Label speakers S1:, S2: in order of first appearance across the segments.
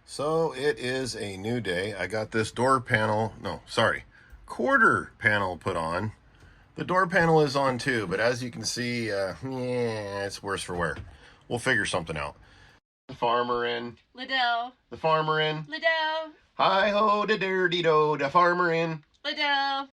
S1: So it is a new day. I got this door panel, no, sorry, quarter panel put on. The door panel is on too, but as you can see, it's worse for wear. We'll figure something out. The farmer in.
S2: Liddell.
S1: The farmer in.
S2: Liddell.
S1: Hi-ho, da dirty do, the farmer in.
S2: Liddell.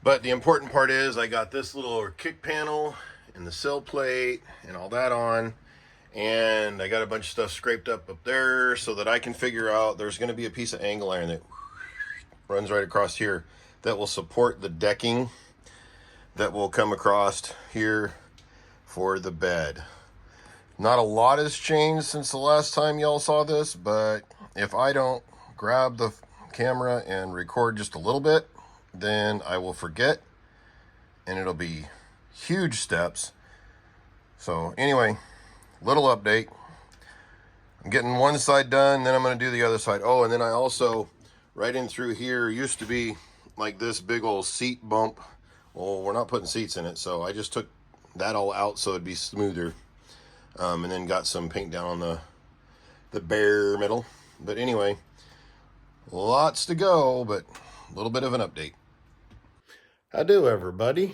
S1: But the important part is I got this little kick panel and the sill plate and all that on. And I got a bunch of stuff scraped up there so that I can figure out there's going to be a piece of angle iron that runs right across here that will support the decking that will come across here for the bed. Not a lot has changed since the last time y'all saw this, but if I don't grab the camera and record just a little bit, then I will forget and it'll be huge steps. So anyway, little update. I'm getting one side done, then I'm going to do the other side. Oh, and then I also, right in through here, used to be like this big old seat bump. Well, we're not putting seats in it, so I just took that all out so it'd be smoother. And then got some paint down on the bare middle. But anyway, lots to go, but a little bit of an update. How do, everybody?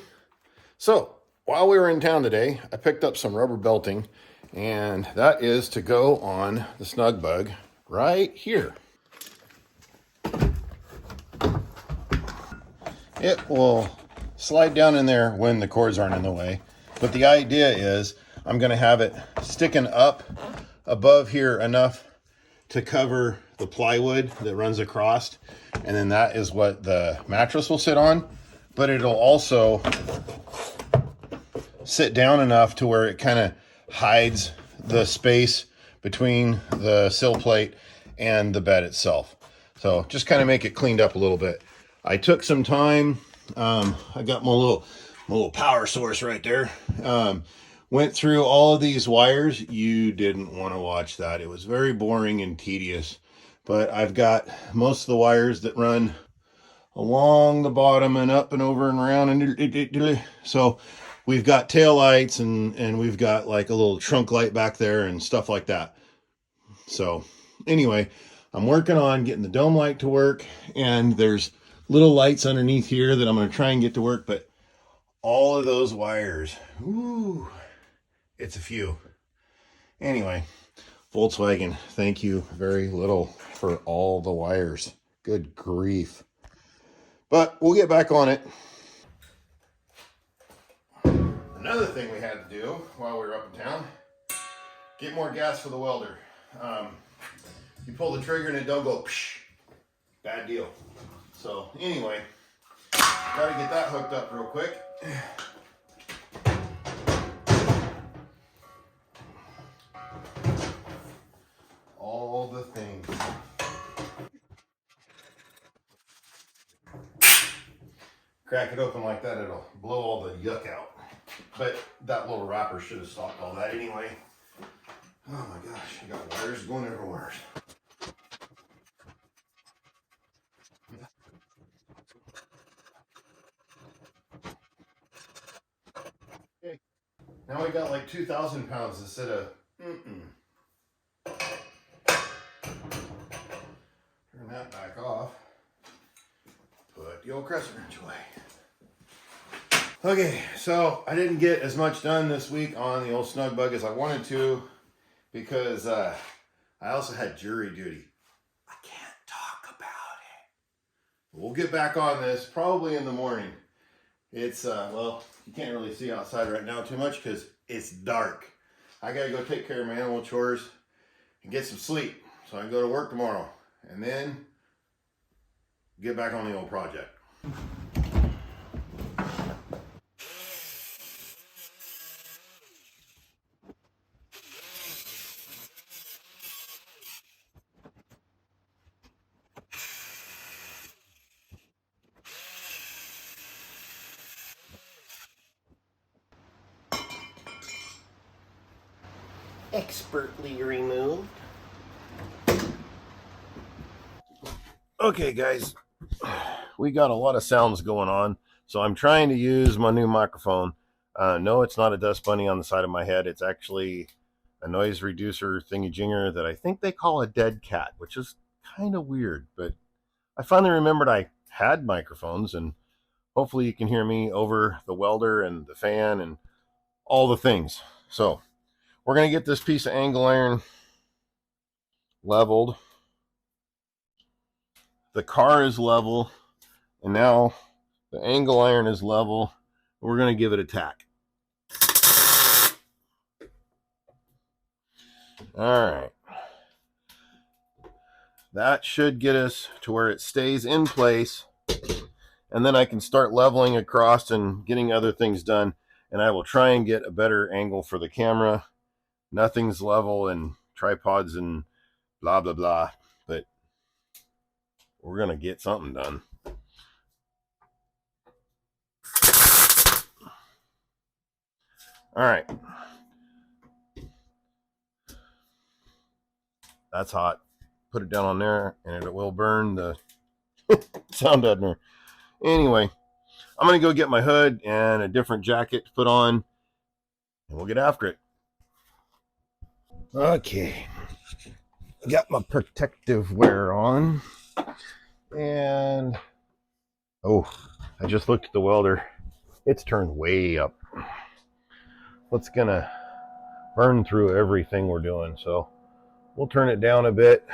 S1: So, while we were in town today, I picked up some rubber belting, and that is to go on the Snug Bug right here. It will slide down in there when the cords aren't in the way. But the idea is I'm going to have it sticking up above here enough to cover the plywood that runs across. And then that is what the mattress will sit on. But it'll also sit down enough to where it kind of hides the space between the sill plate and the bed itself. So just kind of make it cleaned up a little bit. I took some time. I got my little power source right there. Went through all of these wires. You didn't want to watch that. It was very boring and tedious. But I've got most of the wires that run along the bottom and up and over and around. And so we've got tail lights and we've got like a little trunk light back there and stuff like that. So anyway, I'm working on getting the dome light to work, and there's little lights underneath here that I'm going to try and get to work, but all of those wires, ooh, it's a few. Anyway, Volkswagen, thank you very little for all the wires. Good grief. But we'll get back on it. Another thing we had to do while we were up in town, get more gas for the welder. You pull the trigger and it don't go psh, bad deal. So anyway, gotta get that hooked up real quick. All the things. Crack it open like that, it'll blow all the yuck out. But that little wrapper should have stopped all that anyway. Oh my gosh, I got wires going everywhere. Okay. Now we got like 2,000 pounds instead of Turn that back off. Put the old crescent wrench away. Okay, so I didn't get as much done this week on the old Snug Bug as I wanted to because I also had jury duty. I can't talk about it. We'll get back on this probably in the morning. It's, well, you can't really see outside right now too much because it's dark. I gotta go take care of my animal chores and get some sleep so I can go to work tomorrow and then get back on the old project. Expertly removed. Okay, guys, we got a lot of sounds going on, so I'm trying to use my new microphone. No, it's not a dust bunny on the side of my head. It's actually a noise reducer thingy-jinger that I think they call a dead cat, which is kind of weird, but I finally remembered I had microphones, and hopefully you can hear me over the welder and the fan and all the things. So we're going to get this piece of angle iron leveled. The car is level, and now the angle iron is level. We're going to give it a tack. All right. That should get us to where it stays in place, and then I can start leveling across and getting other things done, and I will try and get a better angle for the camera. Nothing's level and tripods and blah, blah, blah, but we're going to get something done. All right. That's hot. Put it down on there and it will burn the sound deadener. Anyway, I'm going to go get my hood and a different jacket to put on, and we'll get after it. Okay. Got my protective wear on. And oh, I just looked at the welder. It's turned way up. It's going to burn through everything we're doing. So we'll turn it down a bit.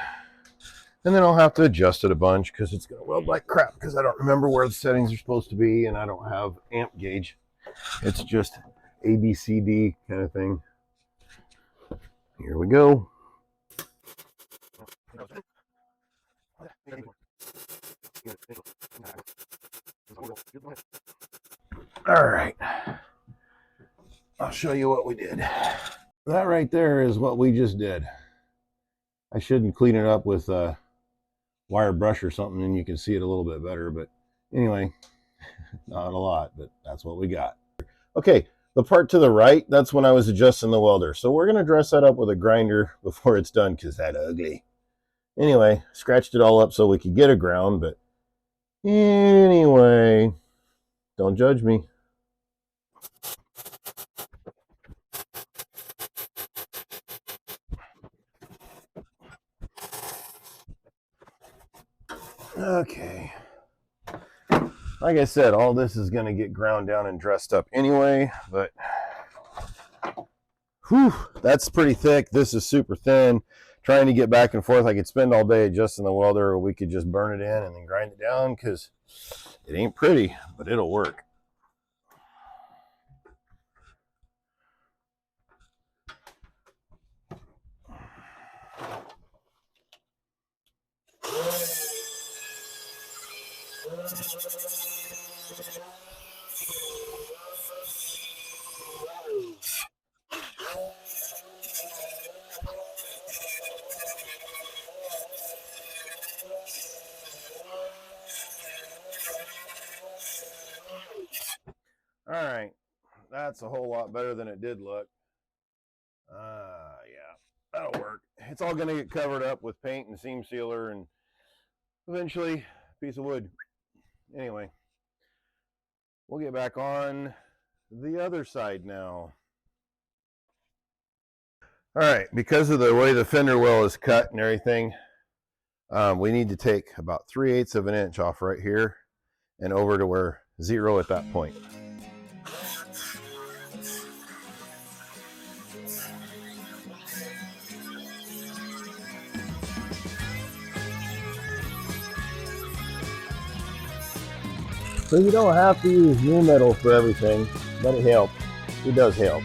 S1: And then I'll have to adjust it a bunch because it's going to weld like crap because I don't remember where the settings are supposed to be, and I don't have amp gauge. It's just A, B, C, D kind of thing. Here we go. All right. I'll show you what we did. That right there is what we just did. I shouldn't clean it up with a wire brush or something, and you can see it a little bit better. But anyway, not a lot, but that's what we got. Okay, the part to the right, that's when I was adjusting the welder. So we're going to dress that up with a grinder before it's done because that's ugly. Anyway, scratched it all up so we could get a ground, but anyway, don't judge me. Okay. Like I said, all this is going to get ground down and dressed up anyway, but whew, that's pretty thick. This is super thin. Trying to get back and forth, I could spend all day adjusting the welder, or we could just burn it in and then grind it down because it ain't pretty, but it'll work. All right, that's a whole lot better than it did look. Yeah, that'll work. It's all going to get covered up with paint and seam sealer and eventually a piece of wood. Anyway, we'll get back on the other side now. All right, because of the way the fender well is cut and everything, we need to take about 3/8 of an inch off right here and over to where 0 at that point. So you don't have to use new metal for everything, but it helps. It does help.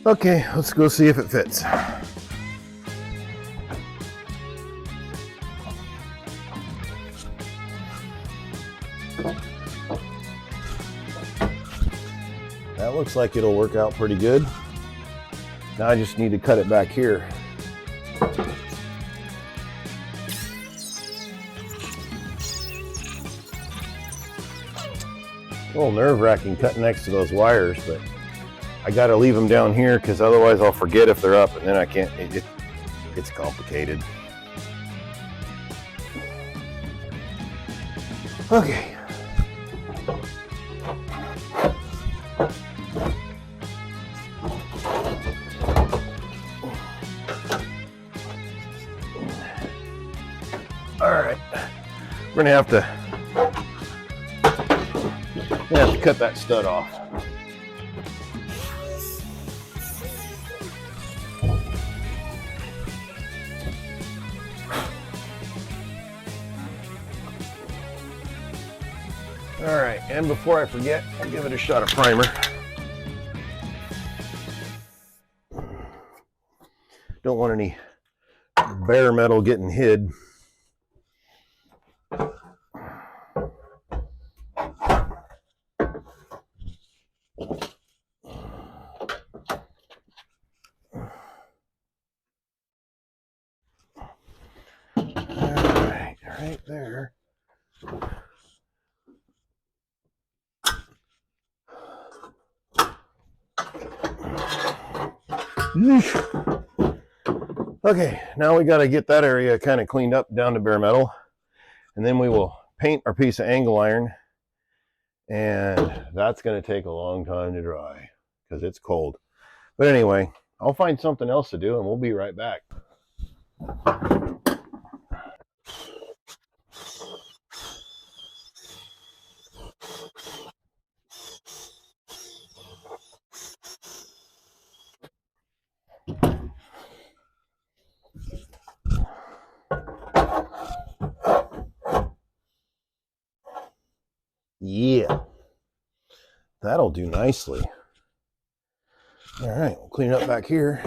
S1: Okay, let's go see if it fits. That that looks like it'll work out pretty good. Now I just need to cut it back here. A little nerve-wracking cutting next to those wires, but I got to leave them down here because otherwise I'll forget if they're up, and then I can't. It's complicated. Okay. All right. We're gonna have to cut that stud off. All right, and before I forget, I'll give it a shot of primer. Don't want any bare metal getting hid. Right there. Okay, now we got to get that area kind of cleaned up down to bare metal, and then we will paint our piece of angle iron, and that's going to take a long time to dry because it's cold. But anyway, I'll find something else to do and we'll be right back. Yeah, that'll do nicely. All right, we'll clean up back here.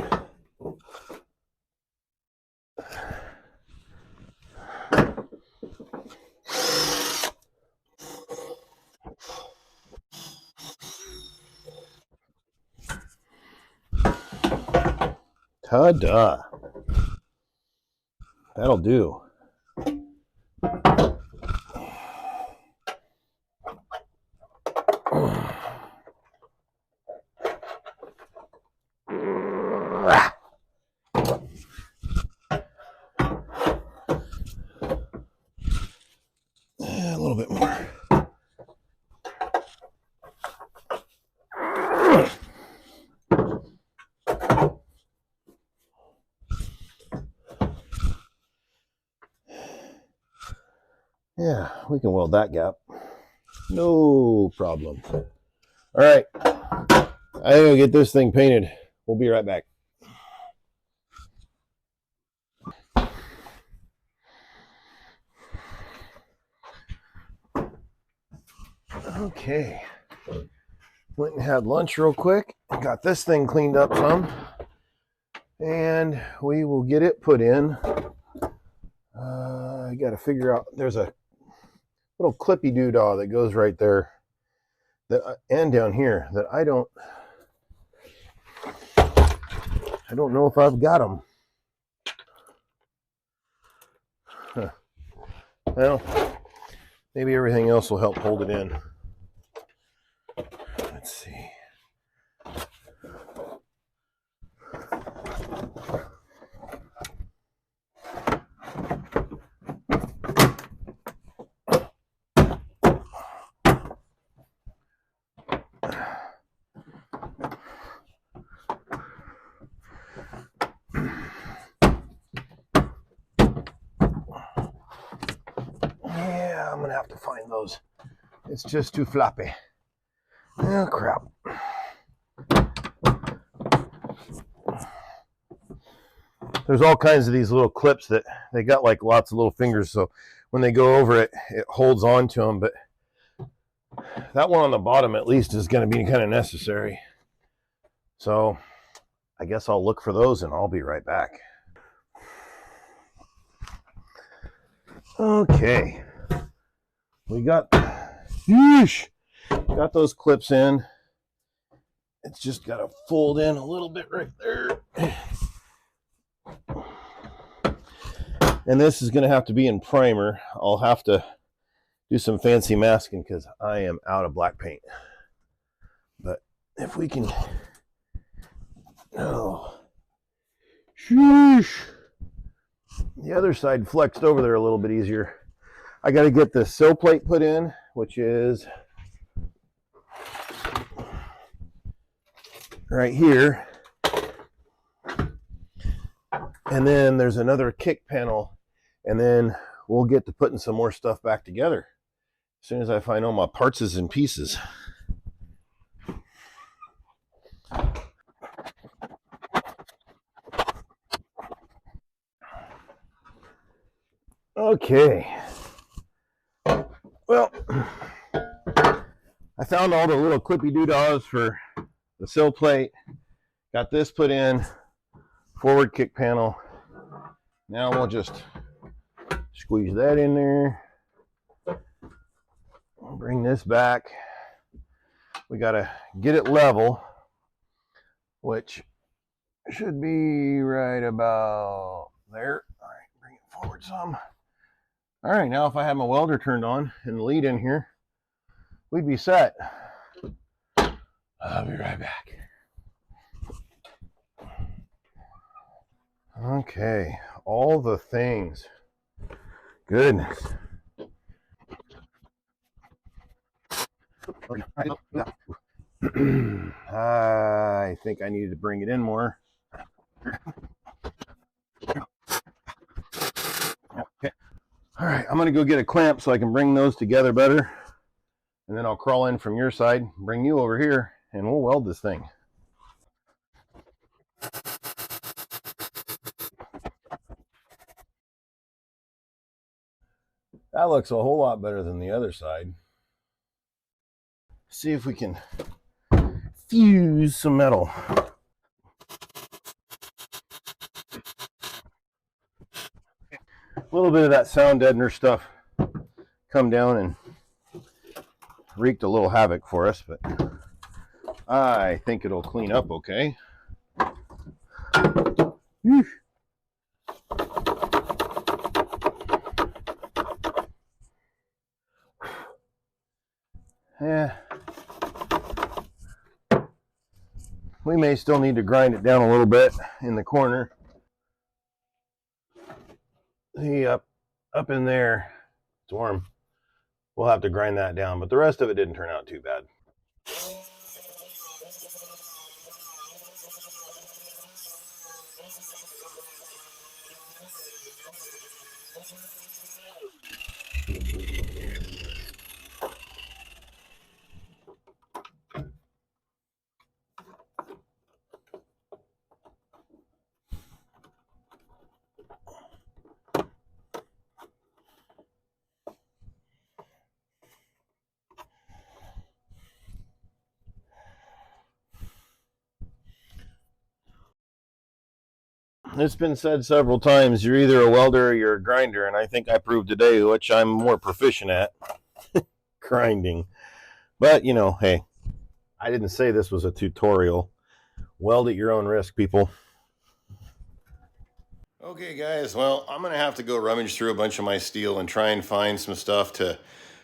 S1: Ta-da! That'll do. A little bit more. Yeah, we can weld that gap. No problem. All right, I gotta get this thing painted. We'll be right back. Okay, went and had lunch real quick. Got this thing cleaned up some, and we will get it put in. I got to figure out. There's a little clippy doodah that goes right there, that and down here that I don't know if I've got them. Huh. Well, maybe everything else will help hold it in. Let's see. Yeah, I'm gonna have to find those. It's just too floppy. Oh, crap. There's all kinds of these little clips that they got like lots of little fingers, so when they go over it, it holds on to them, but that one on the bottom at least is going to be kind of necessary. So I guess I'll look for those and I'll be right back. Okay. We got those clips in, It's just got to fold in a little bit right there. And this is going to have to be in primer. I'll have to do some fancy masking because I am out of black paint. But if we can... Oh. Sheesh. The other side flexed over there a little bit easier. I got to get the sill plate put in, which is right here. And then there's another kick panel, and then we'll get to putting some more stuff back together as soon as I find all my parts and pieces. Okay. Well, I found all the little clippy doodahs for the sill plate. Got this put in, forward kick panel. Now we'll just squeeze that in there. I'll bring this back. We gotta get it level, which should be right about there. All right, bring it forward some. All right, now if I had my welder turned on and the lead in here, we'd be set. I'll be right back. Okay, all the things. Goodness. I think I need to bring it in more. Okay. All right, I'm going to go get a clamp so I can bring those together better. And then I'll crawl in from your side, bring you over here, and we'll weld this thing. That looks a whole lot better than the other side. See if we can fuse some metal. A little bit of that sound deadener stuff come down and wreaked a little havoc for us, but I think it'll clean up okay. Yeah. We may still need to grind it down a little bit in the corner. See, up in there, it's warm. We'll have to grind that down, but the rest of it didn't turn out too bad. It's been said several times, you're either a welder or you're a grinder, and I think I proved today which I'm more proficient at. Grinding. But, you know, hey, I didn't say this was a tutorial. Weld at your own risk, people. Okay, guys, well, I'm going to have to go rummage through a bunch of my steel and try and find some stuff to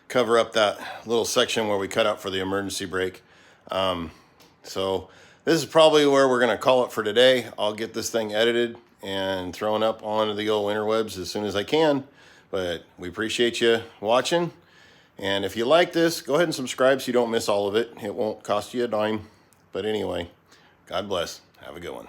S1: cover up that little section where we cut out for the emergency brake. So this is probably where we're going to call it for today. I'll get this thing edited and thrown up onto the old interwebs as soon as I can. But we appreciate you watching. And if you like this, go ahead and subscribe so you don't miss all of it. It won't cost you a dime. But anyway, God bless. Have a good one.